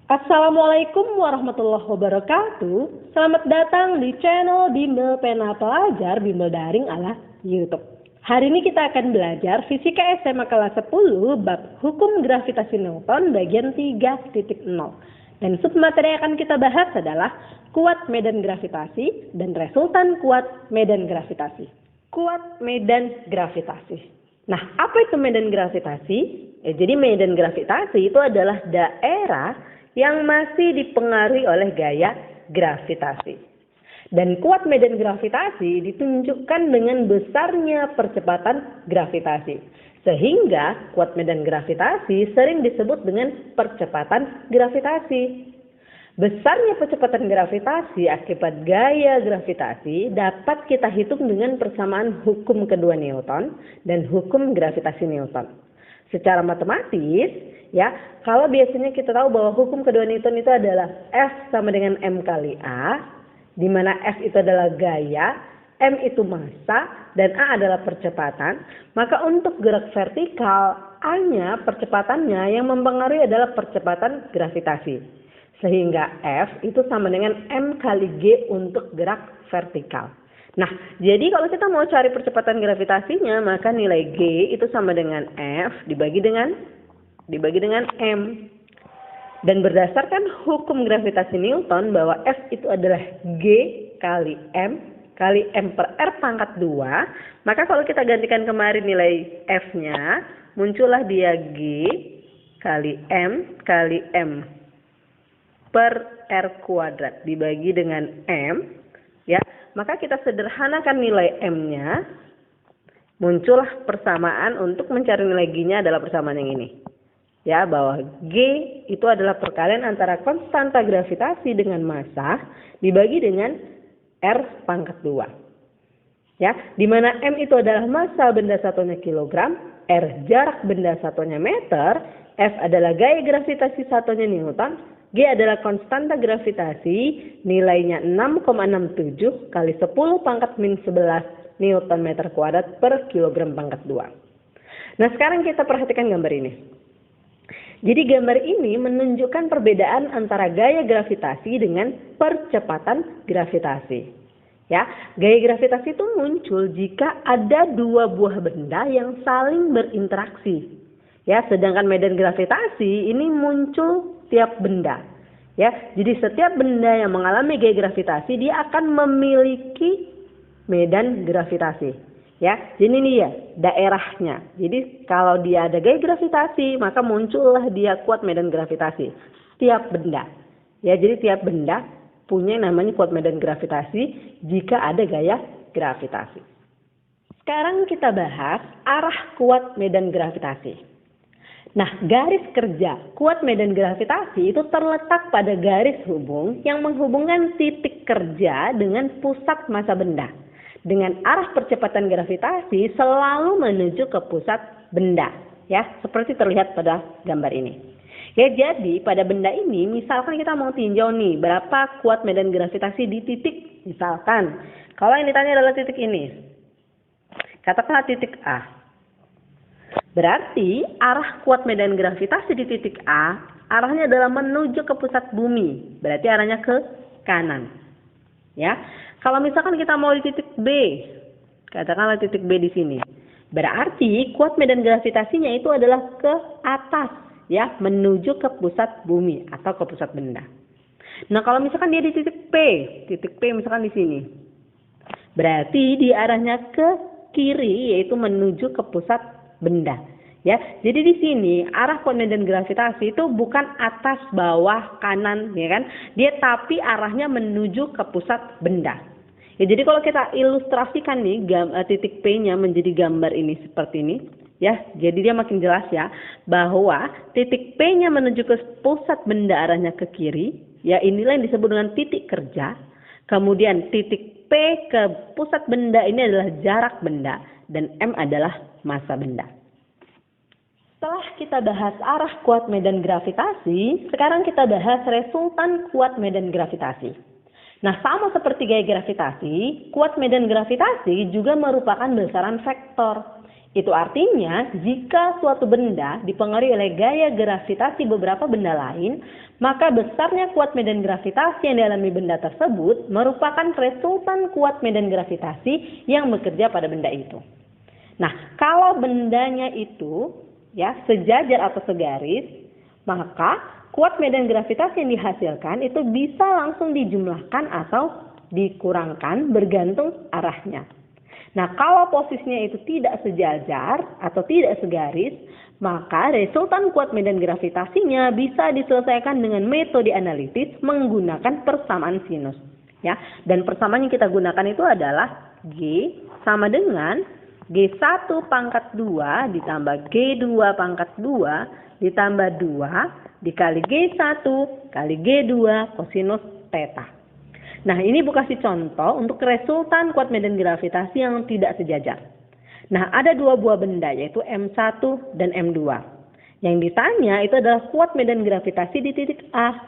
Assalamualaikum warahmatullahi wabarakatuh. Selamat datang di channel Bimbel Pena Pelajar Bimbel Daring ala YouTube. Hari ini kita akan belajar Fisika SMA kelas 10 bab Hukum Gravitasi Newton bagian 3.0. Dan submateri yang akan kita bahas adalah kuat medan gravitasi dan resultan kuat medan gravitasi. Kuat medan gravitasi. Nah, apa itu medan gravitasi? Jadi medan gravitasi itu adalah daerah yang masih dipengaruhi oleh gaya gravitasi. Dan kuat medan gravitasi ditunjukkan dengan besarnya percepatan gravitasi. Sehingga kuat medan gravitasi sering disebut dengan percepatan gravitasi. Besarnya percepatan gravitasi akibat gaya gravitasi dapat kita hitung dengan persamaan hukum kedua Newton dan hukum gravitasi Newton. Secara matematis, ya, kalau biasanya kita tahu bahwa hukum kedua Newton itu adalah F sama dengan M kali A, di mana F itu adalah gaya, M itu massa, dan A adalah percepatan, maka untuk gerak vertikal, A-nya, percepatannya yang mempengaruhi adalah percepatan gravitasi. Sehingga F itu sama dengan M kali G untuk gerak vertikal. Nah, jadi kalau kita mau cari percepatan gravitasinya, maka nilai G itu sama dengan F dibagi dengan M. Dan berdasarkan hukum gravitasi Newton bahwa F itu adalah G kali M per R pangkat 2, maka kalau kita gantikan kemarin nilai F-nya, muncullah dia G kali M per R kuadrat dibagi dengan M, ya. Maka kita sederhanakan nilai M-nya, muncullah persamaan untuk mencari nilai G-nya adalah persamaan yang ini. Ya, bahwa G itu adalah perkalian antara konstanta gravitasi dengan massa dibagi dengan R pangkat 2. Ya, di mana M itu adalah massa benda satunya kilogram, R jarak benda satunya meter, F adalah gaya gravitasi satunya Newton, G adalah konstanta gravitasi, nilainya 6,67 kali 10 pangkat min 11 Newton meter kuadrat per kilogram pangkat 2. Nah, sekarang kita perhatikan gambar ini. Jadi gambar ini menunjukkan perbedaan antara gaya gravitasi dengan percepatan gravitasi. Ya, gaya gravitasi itu muncul jika ada dua buah benda yang saling berinteraksi. Ya, sedangkan medan gravitasi ini muncul tiap benda. Ya, jadi setiap benda yang mengalami gaya gravitasi dia akan memiliki medan gravitasi. Ya, jadi ini ya daerahnya. Jadi kalau dia ada gaya gravitasi, maka muncullah dia kuat medan gravitasi. Tiap benda. Ya, jadi tiap benda punya namanya kuat medan gravitasi jika ada gaya gravitasi. Sekarang kita bahas arah kuat medan gravitasi. Nah, garis kerja kuat medan gravitasi itu terletak pada garis hubung yang menghubungkan titik kerja dengan pusat massa benda. Dengan arah percepatan gravitasi selalu menuju ke pusat benda. Ya, seperti terlihat pada gambar ini. Ya, jadi pada benda ini misalkan kita mau tinjau nih berapa kuat medan gravitasi di titik. Misalkan, kalau yang ditanya adalah titik ini. Katakanlah titik A. Berarti arah kuat medan gravitasi di titik A, arahnya adalah menuju ke pusat bumi. Berarti arahnya ke kanan. Ya. Kalau misalkan kita mau di titik B, katakanlah titik B di sini. Berarti kuat medan gravitasinya itu adalah ke atas, ya, menuju ke pusat bumi atau ke pusat benda. Nah, kalau misalkan dia di titik P misalkan di sini. Berarti dia arahnya ke kiri, yaitu menuju ke pusat benda. Ya, jadi di sini arah kuat medan gravitasi itu bukan atas, bawah, kanan, ya kan? Dia tapi arahnya menuju ke pusat benda. Ya, jadi kalau kita ilustrasikan nih titik P-nya menjadi gambar ini seperti ini, ya. Jadi dia makin jelas ya bahwa titik P-nya menuju ke pusat benda arahnya ke kiri, ya inilah yang disebut dengan titik kerja. Kemudian titik P ke pusat benda ini adalah jarak benda dan M adalah massa benda. Setelah kita bahas arah kuat medan gravitasi, sekarang kita bahas resultan kuat medan gravitasi. Nah, sama seperti gaya gravitasi, kuat medan gravitasi juga merupakan besaran vektor. Itu artinya jika suatu benda dipengaruhi oleh gaya gravitasi beberapa benda lain, maka besarnya kuat medan gravitasi yang dialami benda tersebut merupakan resultan kuat medan gravitasi yang bekerja pada benda itu. Nah, kalau bendanya itu ya sejajar atau segaris, maka kuat medan gravitasi yang dihasilkan itu bisa langsung dijumlahkan atau dikurangkan bergantung arahnya. Nah, kalau posisinya itu tidak sejajar atau tidak segaris, maka resultan kuat medan gravitasinya bisa diselesaikan dengan metode analitis menggunakan persamaan sinus. Ya, dan persamaan yang kita gunakan itu adalah G sama dengan G1 pangkat 2 ditambah G2 pangkat 2 ditambah 2 dikali G1 kali G2 kosinus theta. Nah, ini Bu kasih contoh untuk resultan kuat medan gravitasi yang tidak sejajar. Nah, ada dua buah benda yaitu M1 dan M2. Yang ditanya itu adalah kuat medan gravitasi di titik A.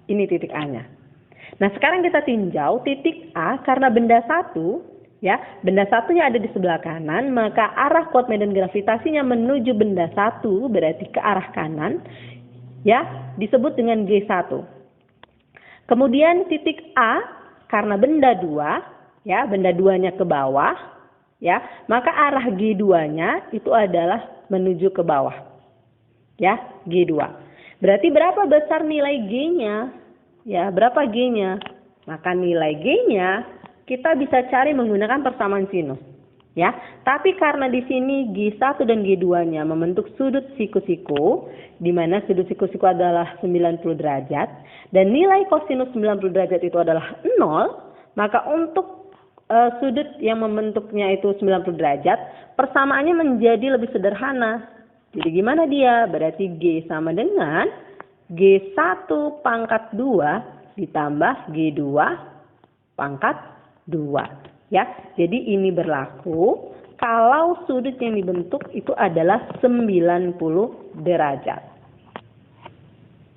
Ini titik A-nya. Nah, sekarang kita tinjau titik A karena benda satu, ya, benda satunya ada di sebelah kanan, maka arah kuat medan gravitasinya menuju benda satu berarti ke arah kanan, ya, disebut dengan G1. Kemudian titik A karena benda 2, ya, benda 2-nya ke bawah, ya, maka arah G2-nya itu adalah menuju ke bawah. Ya, G2. Berarti berapa besar nilai G-nya? Ya, berapa G-nya? Maka nilai G-nya kita bisa cari menggunakan persamaan sinus. Ya, tapi karena di sini G1 dan G2-nya membentuk sudut siku-siku, di mana sudut siku-siku adalah 90 derajat, dan nilai kosinus 90 derajat itu adalah 0, maka untuk sudut yang membentuknya itu 90 derajat, persamaannya menjadi lebih sederhana. Jadi gimana dia? Berarti G sama dengan G1 pangkat 2 ditambah G2 pangkat 2. Ya, jadi ini berlaku kalau sudut yang dibentuk itu adalah 90 derajat.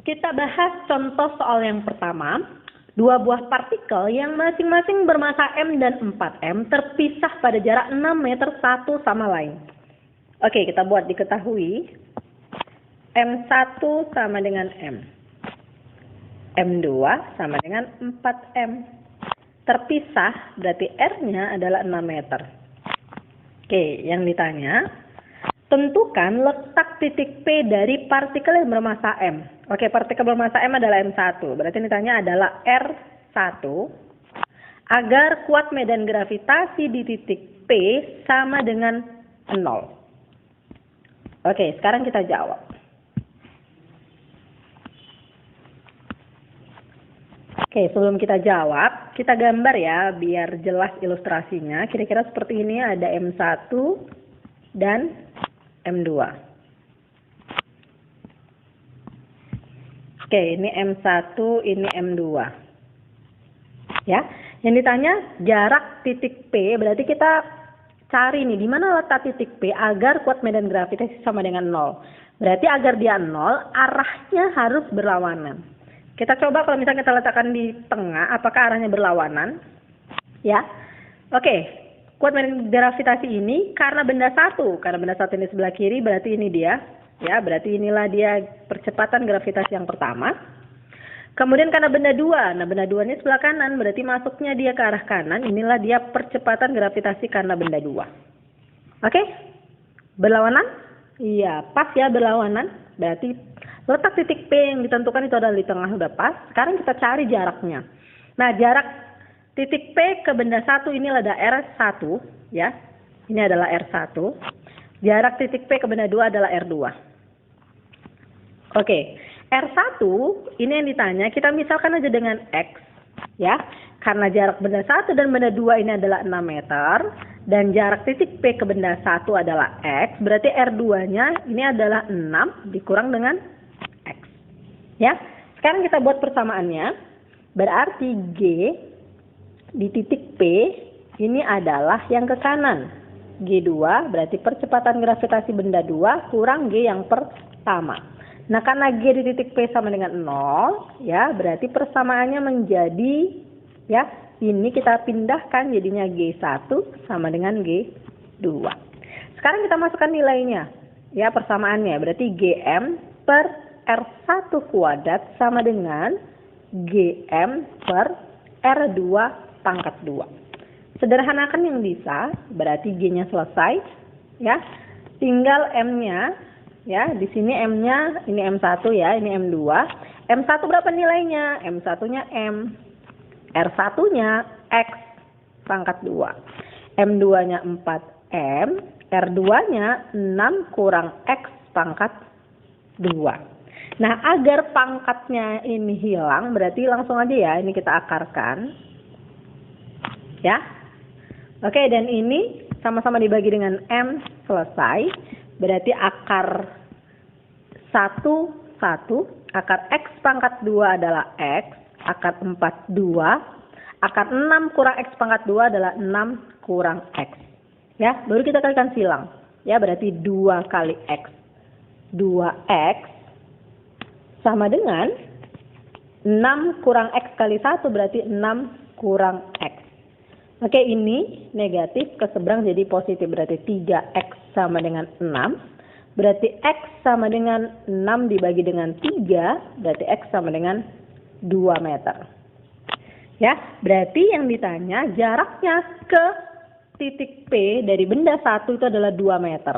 Kita bahas contoh soal yang pertama. Dua buah partikel yang masing-masing bermassa M dan 4M terpisah pada jarak 6 meter satu sama lain. Oke, kita buat diketahui. M1 sama dengan M. M2 sama dengan 4M. Terpisah berarti R-nya adalah 6 meter. Oke, yang ditanya, tentukan letak titik P dari partikel yang bermassa M. Oke, partikel bermassa M adalah M1. Berarti yang ditanya adalah R1 agar kuat medan gravitasi di titik P sama dengan 0. Oke, sekarang kita jawab. Oke, sebelum kita jawab, kita gambar ya biar jelas ilustrasinya. Kira-kira seperti ini, ada M1 dan M2. Oke, ini M1, ini M2. Ya, yang ditanya jarak titik P, berarti kita cari nih di mana letak titik P agar kuat medan gravitasi sama dengan 0. Berarti agar dia 0, arahnya harus berlawanan. Kita coba kalau misalnya kita letakkan di tengah, apakah arahnya berlawanan? Ya. Oke, kuat medan gravitasi ini karena benda satu ini sebelah kiri, berarti ini dia. Ya, berarti inilah dia percepatan gravitasi yang pertama. Kemudian karena benda 2, nah benda 2 ini sebelah kanan, berarti masuknya dia ke arah kanan, inilah dia percepatan gravitasi karena benda 2. Oke? Berlawanan? Iya, pas ya berlawanan. Berarti letak titik P yang ditentukan itu adalah di tengah, sudah pas. Sekarang kita cari jaraknya. Nah, jarak titik P ke benda 1 ini adalah R1, ya. Ini adalah R1. Jarak titik P ke benda 2 adalah R2. Oke, R1 ini yang ditanya, kita misalkan aja dengan X, ya. Karena jarak benda 1 dan benda 2 ini adalah 6 meter, dan jarak titik P ke benda 1 adalah X, berarti R2-nya ini adalah 6 dikurang dengan X. Ya, sekarang kita buat persamaannya, berarti G di titik P ini adalah yang ke kanan. G2 berarti percepatan gravitasi benda 2 kurang G yang pertama. Nah, karena G di titik P sama dengan 0, ya, berarti persamaannya menjadi, ya, ini kita pindahkan jadinya G1 sama dengan G2. Sekarang kita masukkan nilainya. Ya, persamaannya berarti GM per R1 kuadrat sama dengan GM per R2 pangkat 2. Sederhanakan yang bisa, berarti G-nya selesai. Ya, tinggal M-nya. Ya, di sini M-nya, ini M1 ya, ini M2. M1 berapa nilainya? M1-nya M. R1-nya X pangkat 2. M2-nya 4M. R2-nya 6 kurang X pangkat 2. Nah, agar pangkatnya ini hilang, berarti langsung aja ya, ini kita akarkan. Ya. Oke, dan ini sama-sama dibagi dengan M, selesai. Berarti akar 1, 1. Akar X pangkat 2 adalah X. Akar 4, 2. Akar 6 kurang X pangkat 2 adalah 6 kurang X. Ya, baru kita kalikan silang. Ya, berarti 2 kali X. 2X sama dengan 6 kurang X kali 1 berarti 6 kurang X. Oke, ini negatif ke seberang jadi positif. Berarti 3X sama dengan 6. Berarti X sama dengan 6 dibagi dengan 3. Berarti X sama dengan 2 meter. Ya, berarti yang ditanya jaraknya ke titik P dari benda 1 itu adalah 2 meter.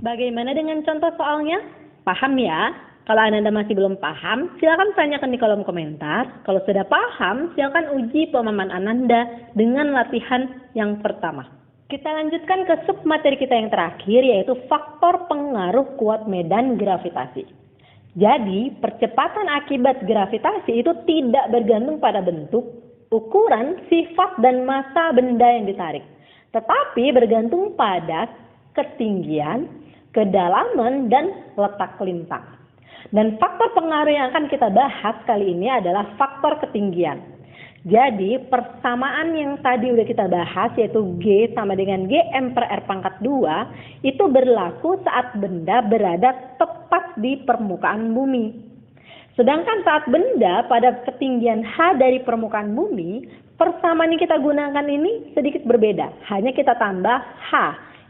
Bagaimana dengan contoh soalnya? Paham ya? Kalau Anda masih belum paham, silakan tanyakan di kolom komentar. Kalau sudah paham, silakan uji pemahaman Anda dengan latihan yang pertama. Kita lanjutkan ke sub materi kita yang terakhir, yaitu faktor pengaruh kuat medan gravitasi. Jadi, percepatan akibat gravitasi itu tidak bergantung pada bentuk, ukuran, sifat, dan massa benda yang ditarik. Tetapi bergantung pada ketinggian, kedalaman, dan letak lintang. Dan faktor pengaruh yang akan kita bahas kali ini adalah faktor ketinggian. Jadi persamaan yang tadi udah kita bahas yaitu G sama dengan GM per R pangkat 2 itu berlaku saat benda berada tepat di permukaan bumi. Sedangkan saat benda pada ketinggian H dari permukaan bumi, persamaan yang kita gunakan ini sedikit berbeda. Hanya kita tambah H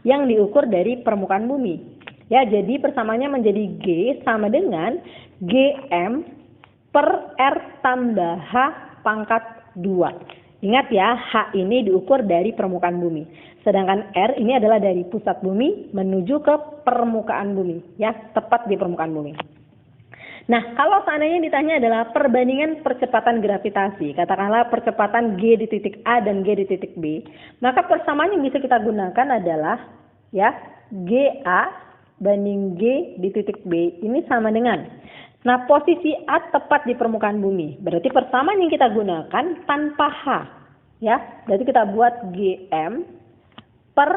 yang diukur dari permukaan bumi. Ya, jadi persamaannya menjadi G sama dengan GM per R tambah H pangkat 2. Ingat ya, H ini diukur dari permukaan bumi. Sedangkan R ini adalah dari pusat bumi menuju ke permukaan bumi. Ya, tepat di permukaan bumi. Nah, kalau seandainya ditanya adalah perbandingan percepatan gravitasi, katakanlah percepatan G di titik A dan G di titik B, maka persamaan yang bisa kita gunakan adalah ya GA banding G di titik B ini sama dengan, nah posisi A tepat di permukaan bumi, berarti persamaan yang kita gunakan tanpa H, ya, berarti kita buat GM per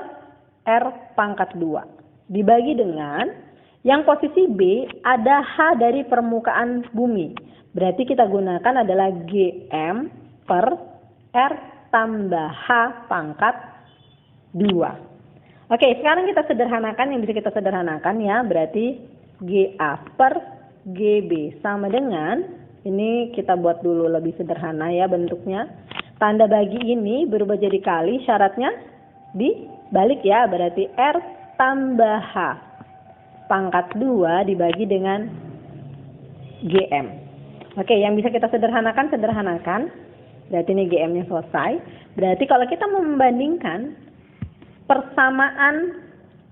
R pangkat 2 dibagi dengan yang posisi B ada H dari permukaan bumi, berarti kita gunakan adalah GM per R tambah H pangkat 2. Oke, sekarang kita sederhanakan yang bisa kita sederhanakan ya, berarti GA per GB sama dengan, ini kita buat dulu lebih sederhana ya bentuknya. Tanda bagi ini berubah jadi kali, syaratnya dibalik ya, berarti R tambah H pangkat 2 dibagi dengan GM. Oke, yang bisa kita sederhanakan, berarti ini GM-nya selesai. Berarti kalau kita membandingkan persamaan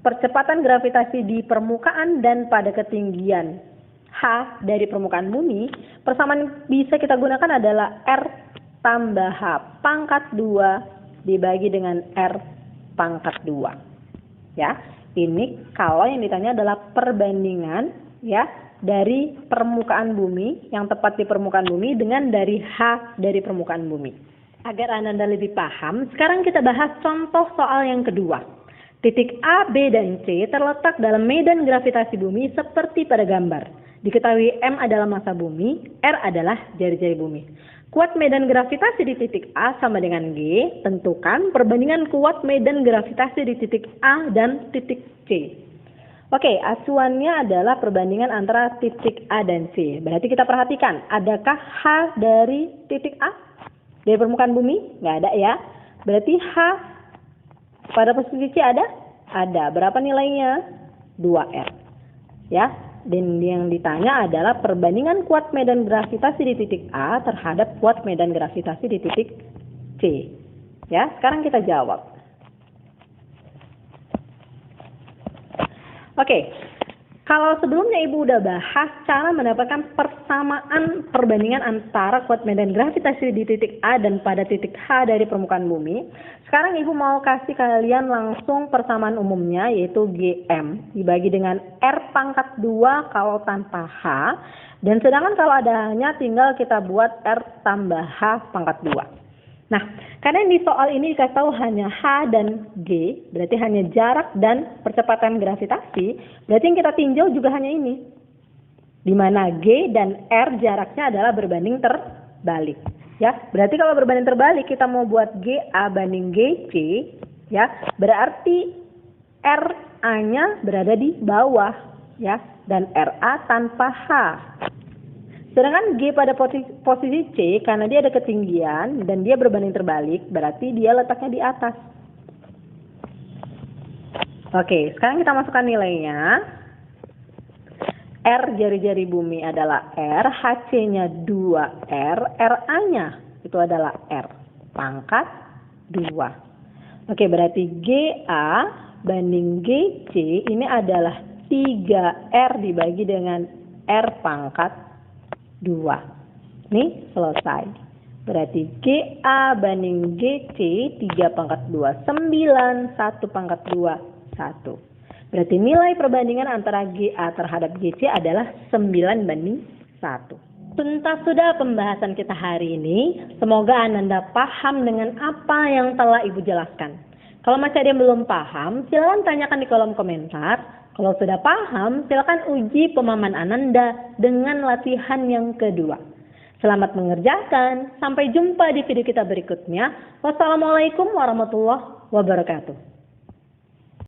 percepatan gravitasi di permukaan dan pada ketinggian H dari permukaan bumi, persamaan yang bisa kita gunakan adalah R tambah H pangkat 2 dibagi dengan R pangkat 2. Ya, ini kalau yang ditanya adalah perbandingan ya dari permukaan bumi yang tepat di permukaan bumi dengan dari H dari permukaan bumi. Agar Anda lebih paham, sekarang kita bahas contoh soal yang kedua. Titik A, B, dan C terletak dalam medan gravitasi bumi seperti pada gambar. Diketahui M adalah massa bumi, R adalah jari-jari bumi. Kuat medan gravitasi di titik A sama dengan G, tentukan perbandingan kuat medan gravitasi di titik A dan titik C. Oke, acuannya adalah perbandingan antara titik A dan C. Berarti kita perhatikan, adakah H dari titik A? Dari permukaan bumi? Nggak ada ya. Berarti H pada posisi C ada? ada. Berapa nilainya? 2R. Ya, dan yang ditanya adalah perbandingan kuat medan gravitasi di titik A terhadap kuat medan gravitasi di titik C. Ya, sekarang kita jawab. Oke. Kalau sebelumnya Ibu udah bahas cara mendapatkan persamaan perbandingan antara kuat medan gravitasi di titik A dan pada titik H dari permukaan bumi, sekarang Ibu mau kasih kalian langsung persamaan umumnya, yaitu GM dibagi dengan R pangkat 2 kalau tanpa H, dan sedangkan kalau adanya tinggal kita buat R tambah H pangkat 2. Nah, karena di soal ini dikasih tahu hanya H dan G, berarti hanya jarak dan percepatan gravitasi, berarti yang kita tinjau juga hanya ini. Di mana G dan R jaraknya adalah berbanding terbalik. Ya, berarti kalau berbanding terbalik kita mau buat GA banding GC, ya, berarti RA-nya berada di bawah, ya, dan RA tanpa H. Sedangkan G pada posisi C, karena dia ada ketinggian dan dia berbanding terbalik, berarti dia letaknya di atas. Oke, sekarang kita masukkan nilainya. R jari-jari bumi adalah R, HC-nya 2R, RA-nya itu adalah R pangkat 2. Oke, berarti GA banding GC ini adalah 3R dibagi dengan R pangkat 2. Nih, selesai. Berarti GA banding GC 3 pangkat 2, 9, 1 pangkat 2, 1. Berarti nilai perbandingan antara GA terhadap GC adalah 9 banding 1. Tuntas sudah pembahasan kita hari ini. Semoga Ananda paham dengan apa yang telah Ibu jelaskan. Kalau masih ada yang belum paham, silakan tanyakan di kolom komentar. Kalau sudah paham, silakan uji pemahaman Ananda dengan latihan yang kedua. Selamat mengerjakan. Sampai jumpa di video kita berikutnya. Wassalamualaikum warahmatullahi wabarakatuh.